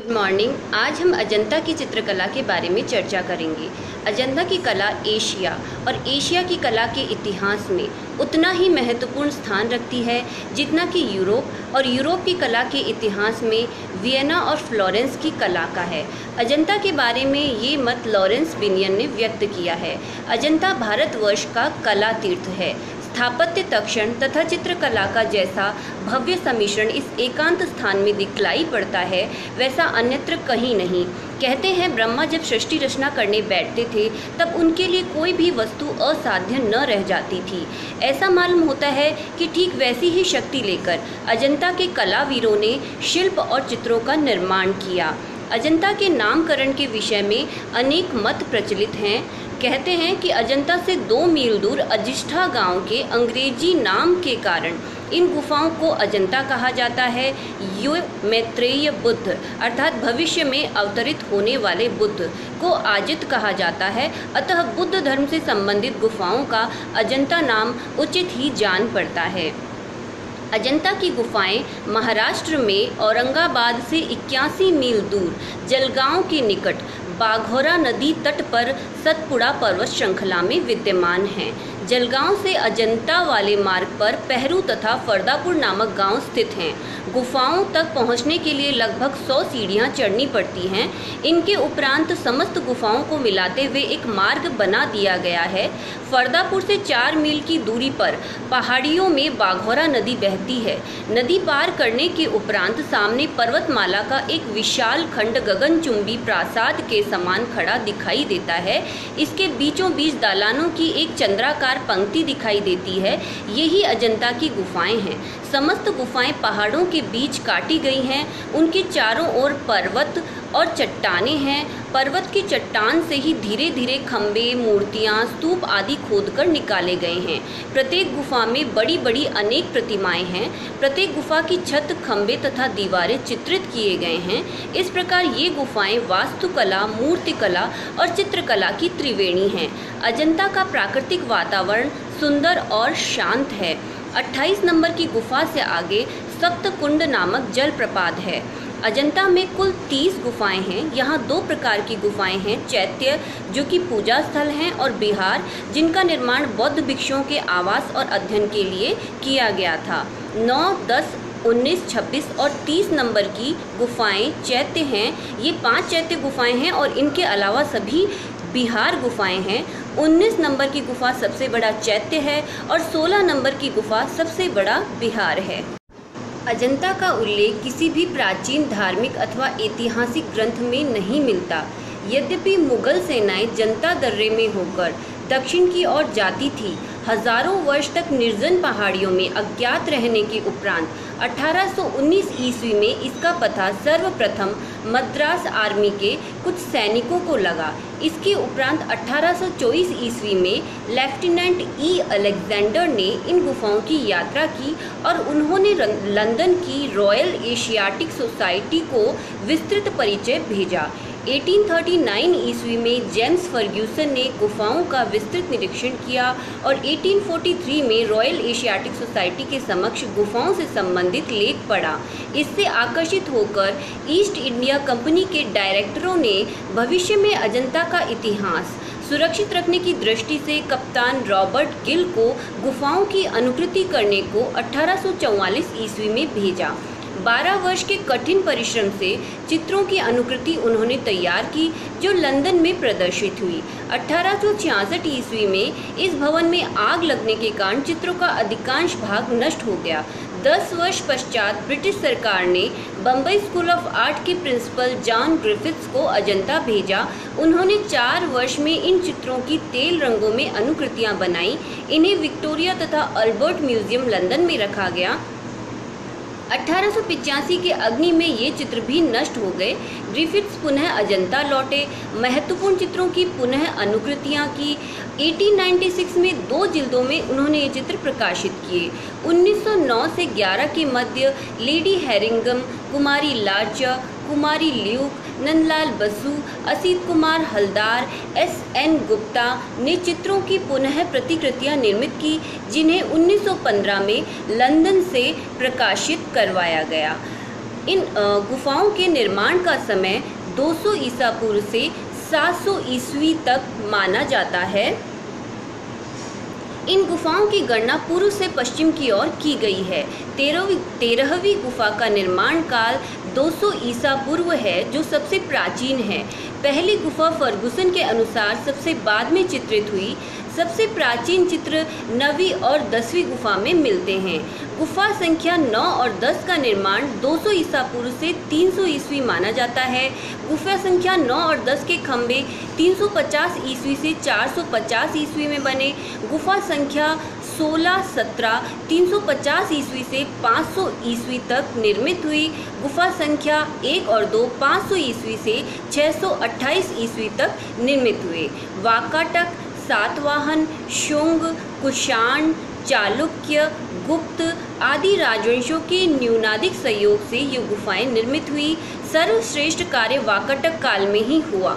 Good morning. आज हम अजंता की चित्रकला के बारे में चर्चा करेंगे। अजंता की कला एशिया और एशिया की कला के इतिहास में उतना ही महत्वपूर्ण स्थान रखती है जितना कि यूरोप और यूरोप की कला के इतिहास में वियना और फ्लोरेंस की कला का है। अजंता के बारे में ये मत लॉरेंस बिनियन ने व्यक्त किया है। अजंता भारतवर्ष का कला तीर्थ है। स्थापत्य तक्षण तथा चित्रकला का जैसा भव्य सम्मिश्रण इस एकांत स्थान में दिखलाई पड़ता है वैसा अन्यत्र कहीं नहीं। कहते हैं ब्रह्मा जब सृष्टि रचना करने बैठते थे तब उनके लिए कोई भी वस्तु असाध्य न रह जाती थी। ऐसा मालूम होता है कि ठीक वैसी ही शक्ति लेकर अजंता के कलावीरों ने शिल्प और चित्रों का निर्माण किया। अजंता के नामकरण के विषय में अनेक मत प्रचलित हैं। कहते हैं कि अजंता से 2 मील दूर अजिष्ठा गांव के अंग्रेजी नाम के कारण इन गुफाओं को अजंता कहा जाता है। ये मैत्रेय बुद्ध अर्थात भविष्य में अवतरित होने वाले बुद्ध को आजित कहा जाता है, अतः बुद्ध धर्म से संबंधित गुफाओं का अजंता नाम उचित ही जान पड़ता है। अजंता की गुफाएं महाराष्ट्र में औरंगाबाद से 81 मील दूर जलगांव के निकट बाघोरा नदी तट पर सतपुड़ा पर्वत श्रृंखला में विद्यमान हैं। जलगांव से अजंता वाले मार्ग पर पहरू तथा फरदापुर नामक गांव स्थित हैं। गुफाओं तक पहुंचने के लिए लगभग 100 सीढ़ियां चढ़नी पड़ती हैं। इनके उपरांत समस्त गुफाओं को मिलाते हुए एक मार्ग बना दिया गया है। फरदापुर से 4 मील की दूरी पर पहाड़ियों में बाघोरा नदी बहती है। नदी पार करने के उपरांत सामने पर्वतमाला का एक विशाल खंड गगनचुंबी प्रासाद के समान खड़ा दिखाई देता है। इसके बीचों बीच दालानों की एक चंद्राकार पंक्ति दिखाई देती है। यही अजंता की गुफाएं हैं। समस्त गुफाएं पहाड़ों के बीच काटी गई हैं। उनके चारों ओर पर्वत और चट्टानें हैं। पर्वत की चट्टान से ही धीरे धीरे खंबे, मूर्तियां, स्तूप आदि खोदकर निकाले गए हैं। प्रत्येक गुफा में बड़ी बड़ी अनेक प्रतिमाएं हैं। प्रत्येक गुफा की छत, खंबे तथा दीवारें चित्रित किए गए हैं। इस प्रकार ये गुफाएं वास्तुकला, मूर्तिकला और चित्रकला की त्रिवेणी हैं। अजंता का प्राकृतिक वातावरण सुंदर और शांत है। 28 नंबर की गुफा से आगे सप्तकुंड नामक जलप्रपात है। अजंता में कुल 30 गुफाएं हैं। यहाँ 2 प्रकार की गुफाएं हैं, चैत्य जो कि पूजा स्थल हैं और विहार जिनका निर्माण बौद्ध भिक्षुओं के आवास और अध्ययन के लिए किया गया था। 9, 10, 19, 26 और 30 नंबर की गुफाएं चैत्य हैं। ये 5 चैत्य गुफाएं हैं और इनके अलावा सभी विहार गुफाएं हैं। 19 नंबर की गुफा सबसे बड़ा चैत्य है और 16 नंबर की गुफा सबसे बड़ा विहार है। अजंता का उल्लेख किसी भी प्राचीन धार्मिक अथवा ऐतिहासिक ग्रंथ में नहीं मिलता। यद्यपि मुगल सेनाएं जंता दर्रे में होकर दक्षिण की ओर जाती थी। हजारों वर्ष तक निर्जन पहाड़ियों में अज्ञात रहने के उपरांत 1819 ईस्वी में इसका पता सर्वप्रथम मद्रास आर्मी के कुछ सैनिकों को लगा। इसके उपरांत 1824 ईस्वी में लेफ्टिनेंट ई अलेक्जेंडर ने इन गुफाओं की यात्रा की और उन्होंने लंदन की रॉयल एशियाटिक सोसाइटी को विस्तृत परिचय भेजा। 1839 ईस्वी में जेम्स फर्ग्यूसन ने गुफाओं का विस्तृत निरीक्षण किया और 1843 में रॉयल एशियाटिक सोसाइटी के समक्ष गुफाओं से संबंधित लेख पढ़ा। इससे आकर्षित होकर ईस्ट इंडिया कंपनी के डायरेक्टरों ने भविष्य में अजंता का इतिहास सुरक्षित रखने की दृष्टि से कप्तान रॉबर्ट गिल को गुफाओं की अनुकृति करने को 1844 ईस्वी में भेजा। 12 वर्ष के कठिन परिश्रम से चित्रों की अनुकृति उन्होंने तैयार की जो लंदन में प्रदर्शित हुई। 1866 ईस्वी में इस भवन में आग लगने के कारण चित्रों का अधिकांश भाग नष्ट हो गया। 10 वर्ष पश्चात ब्रिटिश सरकार ने बम्बई स्कूल ऑफ आर्ट के प्रिंसिपल जॉन ग्रिफिथ्स को अजंता भेजा। उन्होंने 4 वर्ष में इन चित्रों की तेल रंगों में अनुकृतियां बनाई। इन्हें विक्टोरिया तथा अल्बर्ट म्यूजियम लंदन में रखा गया। 1885 के अग्नि में ये चित्र भी नष्ट हो गए। ग्रिफिथ्स पुनः अजंता लौटे, महत्वपूर्ण चित्रों की पुनः अनुकृतियां की। 1896 में 2 जिल्दों में उन्होंने ये चित्र प्रकाशित किए। 1909 से 11 के मध्य लेडी हैरिंगम, कुमारी लार्चा, कुमारी ल्यूक, नंदलाल बसु, असित कुमार हलदार, एस.एन. गुप्ता ने चित्रों की पुनः प्रतिकृतियां निर्मित की जिन्हें 1915 में लंदन से प्रकाशित करवाया गया। इन गुफाओं के निर्माण का समय 200 ईसा पूर्व से 700 ईस्वी तक माना जाता है। इन गुफाओं की गणना पूर्व से पश्चिम की ओर की गई है। 13वीं गुफा का निर्माण काल 200 ईसा पूर्व है, जो सबसे प्राचीन है। पहली गुफा फर्गुसन के अनुसार सबसे बाद में चित्रित हुई। सबसे प्राचीन चित्र 9वीं और 10वीं गुफा में मिलते हैं। गुफा संख्या 9 और 10 का निर्माण 200 ईसा पूर्व से 300 ईस्वी माना जाता है। गुफा संख्या 9 और 10 के खंभे 350 ईस्वी से 450 ईस्वी में बने। गुफा संख्या 16, 17 350 ईस्वी से 500 ईस्वी तक निर्मित हुई। गुफा संख्या 1 और 2 500 ईस्वी से 628 ईस्वी तक निर्मित हुए। वाकाटक, सातवाहन, शुंग, कुषाण, चालुक्य, गुप्त आदि राजवंशों के न्यूनाधिक सहयोग से ये गुफाएं निर्मित हुई। सर्वश्रेष्ठ कार्य वाकाटक काल में ही हुआ।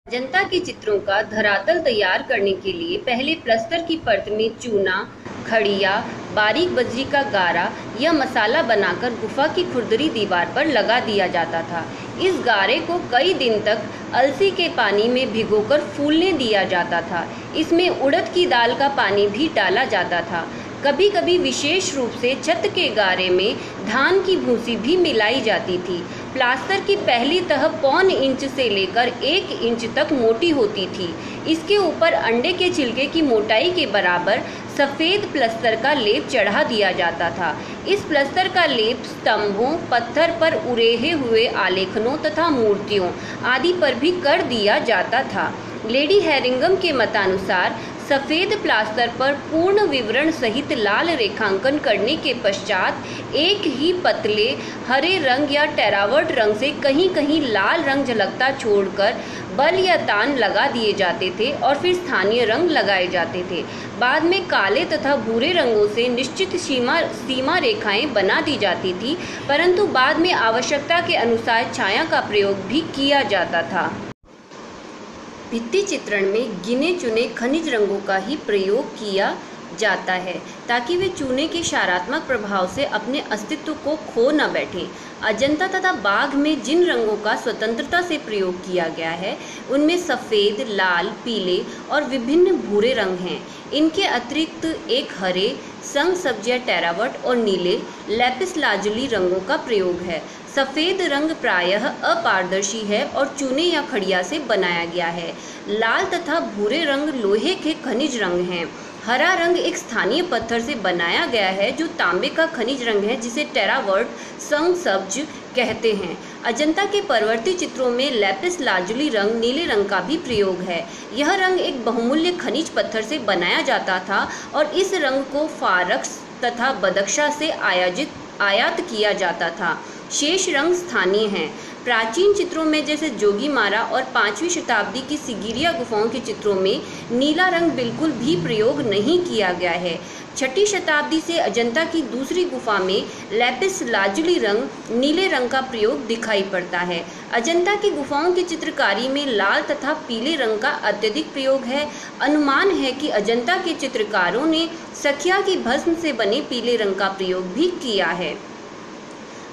अजंता के चित्रों का धरातल तैयार करने के लिए पहले प्लस्तर की परत में चूना, खड़िया, बारीक बजरी का गारा या मसाला बनाकर गुफा की खुरदरी दीवार पर लगा दिया जाता था। इस गारे को कई दिन तक अलसी के पानी में भिगोकर फूलने दिया जाता था। इसमें उड़द की दाल का पानी भी डाला जाता था। कभी कभी विशेष रूप से छत के गारे में धान की भूसी भी मिलाई जाती थी। प्लास्टर की पहली तह 0.25 इंच से लेकर 1 इंच तक मोटी होती थी। इसके ऊपर अंडे के छिलके की मोटाई के बराबर सफ़ेद प्लस्तर का लेप चढ़ा दिया जाता था। इस प्लस्तर का लेप स्तंभों, पत्थर पर उरेहे हुए आलेखनों तथा मूर्तियों आदि पर भी कर दिया जाता था। लेडी हैरिंगम के मतानुसार सफ़ेद प्लास्टर पर पूर्ण विवरण सहित लाल रेखांकन करने के पश्चात एक ही पतले हरे रंग या टेरावट रंग से कहीं कहीं लाल रंग झलकता छोड़कर बल या तान लगा दिए जाते थे और फिर स्थानीय रंग लगाए जाते थे। बाद में काले तथा भूरे रंगों से निश्चित सीमा रेखाएं बना दी जाती थी, परंतु बाद में आवश्यकता के अनुसार छाया का प्रयोग भी किया जाता था। भित्ति चित्रण में गिने चुने खनिज रंगों का ही प्रयोग किया जाता है ताकि वे चूने के क्षारात्मक प्रभाव से अपने अस्तित्व को खो न बैठें। अजंता तथा बाघ में जिन रंगों का स्वतंत्रता से प्रयोग किया गया है उनमें सफ़ेद, लाल, पीले और विभिन्न भूरे रंग हैं। इनके अतिरिक्त एक हरे, संग सब्जियां टेरावट और नीले लैपिस लाजुली रंगों का प्रयोग है। सफ़ेद रंग प्रायः अपारदर्शी है और चूने या खड़िया से बनाया गया है। लाल तथा भूरे रंग लोहे के खनिज रंग हैं। हरा रंग एक स्थानीय पत्थर से बनाया गया है जो तांबे का खनिज रंग है, जिसे टेरावट संग सब्ज कहते हैं। अजंता के परवर्ती चित्रों में लैपिस लाजुली रंग, नीले रंग का भी प्रयोग है। यह रंग एक बहुमूल्य खनिज पत्थर से बनाया जाता था और इस रंग को फारक्स तथा बदख्शा से आयात किया जाता था। शेष रंग स्थानीय हैं। प्राचीन चित्रों में जैसे जोगीमारा और 5वीं शताब्दी की सिगिरिया गुफाओं के चित्रों में नीला रंग बिल्कुल भी प्रयोग नहीं किया गया है। 6ठी शताब्दी से अजंता की दूसरी गुफा में लैपिस लाजुली रंग, नीले रंग का प्रयोग दिखाई पड़ता है। अजंता की गुफाओं की चित्रकारी में लाल तथा पीले रंग का अत्यधिक प्रयोग है। अनुमान है कि अजंता के चित्रकारों ने सखिया की भस्म से बने पीले रंग का प्रयोग भी किया है।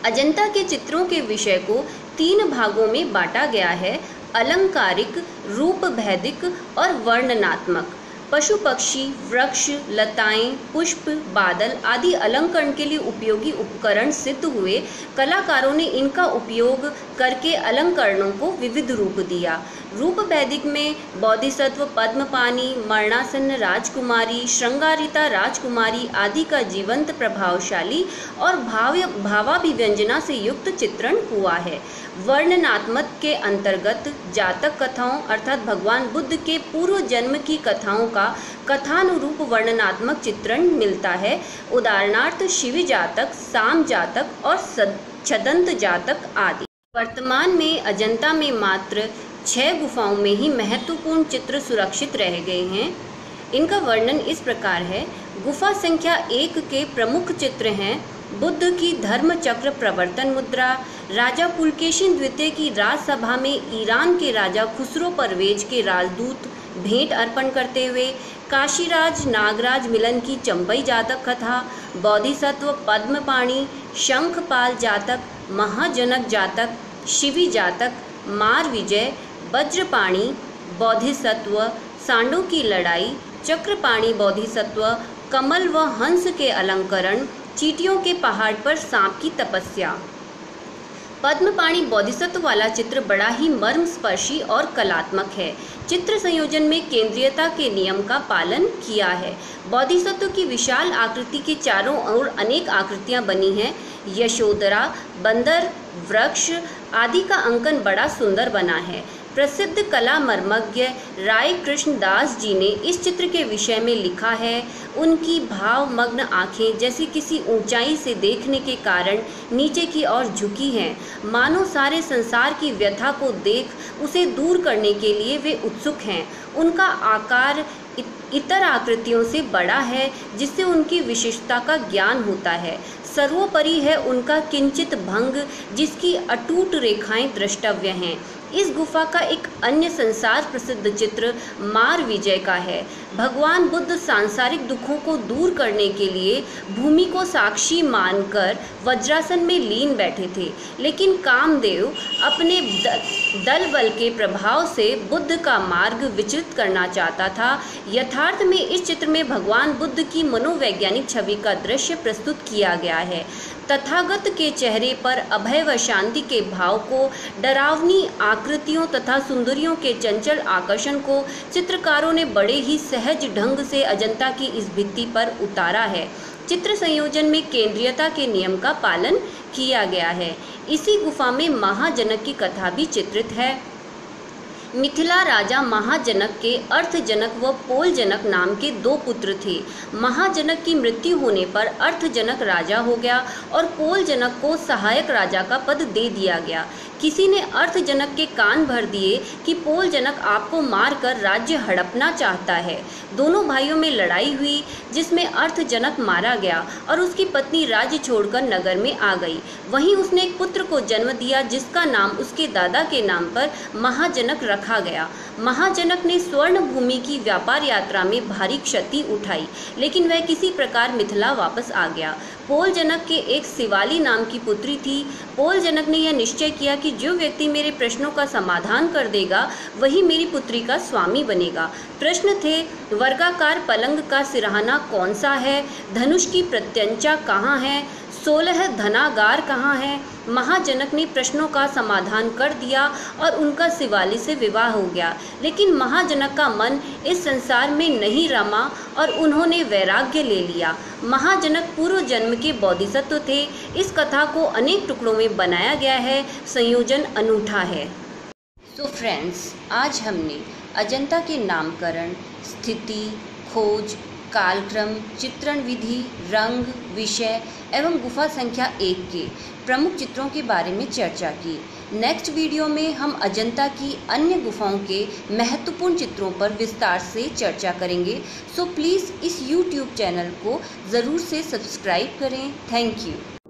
अजंता के चित्रों के विषय को 3 भागों में बांटा गया है: अलंकारिक, रूपभेदिक और वर्णनात्मक। पशु पक्षी, वृक्ष, लताएं, पुष्प, बादल आदि अलंकरण के लिए उपयोगी उपकरण सिद्ध हुए। कलाकारों ने इनका उपयोग करके अलंकरणों को विविध रूप दिया। रूपभेदिक में बोधिसत्व, पद्मपाणि, मरणासन्न राजकुमारी, श्रृंगारिता राजकुमारी आदि का जीवंत, प्रभावशाली और भावाभिव्यंजना से युक्त चित्रण हुआ है। वर्णनात्मक के अंतर्गत जातक कथाओं अर्थात भगवान बुद्ध के पूर्व जन्म की कथाओं का कथानुरूप वर्णनात्मक चित्रण मिलता है। उदाहरणार्थ शिव जातक, साम जातक और छदंत जातक आदि। वर्तमान में अजंता में मात्र 6 गुफाओं में ही महत्वपूर्ण चित्र सुरक्षित रह गए हैं। इनका वर्णन इस प्रकार है। गुफा संख्या 1 के प्रमुख चित्र हैं: बुद्ध की धर्म चक्र प्रवर्तन मुद्रा, राजा पुलकेशिन द्वितीय की राजसभा में ईरान के राजा खुसरो परवेज के राजदूत भेंट अर्पण करते हुए, काशीराज नागराज मिलन की चंपई जातक कथा, बोधिसत्व पद्मपाणि, शंखपाल जातक, महाजनक जातक, शिवी जातक, मार विजय, वज्रपाणी बोधिसत्व, सांडों की लड़ाई, चक्रपाणी बोधिसत्व, कमल व हंस के अलंकरण, चींटियों के पहाड़ पर सांप की तपस्या। पद्मपाणी बोधिसत्व वाला चित्र बड़ा ही मर्मस्पर्शी और कलात्मक है। चित्र संयोजन में केंद्रीयता के नियम का पालन किया है। बोधिसत्व की विशाल आकृति के चारों ओर अनेक आकृतियां बनी हैं। यशोधरा, बंदर, वृक्ष आदि का अंकन बड़ा सुंदर बना है। प्रसिद्ध कला मर्मज्ञ राय कृष्ण दास जी ने इस चित्र के विषय में लिखा है, उनकी भावमग्न आंखें जैसे किसी ऊंचाई से देखने के कारण नीचे की ओर झुकी हैं, मानो सारे संसार की व्यथा को देख उसे दूर करने के लिए वे उत्सुक हैं। उनका आकार इतर आकृतियों से बड़ा है, जिससे उनकी विशिष्टता का ज्ञान होता है। सर्वोपरि है उनका किंचित भंग, जिसकी अटूट रेखाएं द्रष्टव्य हैं। इस गुफा का एक अन्य संसार प्रसिद्ध चित्र मार विजय का है। भगवान बुद्ध सांसारिक दुखों को दूर करने के लिए भूमि को साक्षी मानकर वज्रासन में लीन बैठे थे, लेकिन कामदेव अपने दल बल के प्रभाव से बुद्ध का मार्ग विचलित करना चाहता था। यथार्थ में इस चित्र में भगवान बुद्ध की मनोवैज्ञानिक छवि का दृश्य प्रस्तुत किया गया है। तथागत के चेहरे पर अभय व शांति के भाव को, डरावनी आकृतियों तथा सुंदरियों के चंचल आकर्षण को चित्रकारों ने बड़े ही सहज ढंग से अजंता की इस भित्ति पर उतारा है। चित्र संयोजन में केंद्रीयता के नियम का पालन किया गया है। इसी गुफा में महाजनक की कथा भी चित्रित है। मिथिला राजा महाजनक के अर्थजनक व पोलजनक नाम के 2 पुत्र थे। महाजनक की मृत्यु होने पर अर्थजनक राजा हो गया और पोलजनक को सहायक राजा का पद दे दिया गया। किसी ने अर्थजनक के कान भर दिए कि पोलजनक आपको मारकर राज्य हड़पना चाहता है। दोनों भाइयों में लड़ाई हुई, जिसमें अर्थजनक मारा गया और उसकी पत्नी राज्य छोड़कर नगर में आ गई। वहीं उसने एक पुत्र को जन्म दिया, जिसका नाम उसके दादा के नाम पर महाजनक रखा गया। महाजनक ने स्वर्ण भूमि की व्यापार यात्रा में भारी क्षति उठाई, लेकिन वह किसी प्रकार मिथिला वापस आ गया। पोलजनक के एक शिवाली नाम की पुत्री थी। पोलजनक ने यह निश्चय किया कि जो व्यक्ति मेरे प्रश्नों का समाधान कर देगा, वही मेरी पुत्री का स्वामी बनेगा। प्रश्न थे, वर्गाकार पलंग का सिरहाना कौन सा है? धनुष की प्रत्यंचा कहाँ है? 16 धनागार कहाँ है? महाजनक ने प्रश्नों का समाधान कर दिया और उनका शिवाली से विवाह हो गया। लेकिन महाजनक का मन इस संसार में नहीं रमा और उन्होंने वैराग्य ले लिया। महाजनक पूर्व जन्म के बोधिसत्व थे। इस कथा को अनेक टुकड़ों में बनाया गया है। संयोजन अनूठा है। तो फ्रेंड्स, आज हमने अजंता के नामकरण, स्थिति, खोज, कालक्रम, चित्रण विधि, रंग, विषय एवं गुफा संख्या 1 के प्रमुख चित्रों के बारे में चर्चा की। नेक्स्ट वीडियो में हम अजंता की अन्य गुफाओं के महत्वपूर्ण चित्रों पर विस्तार से चर्चा करेंगे। सो प्लीज़ इस YouTube चैनल को ज़रूर से सब्सक्राइब करें। Thank you.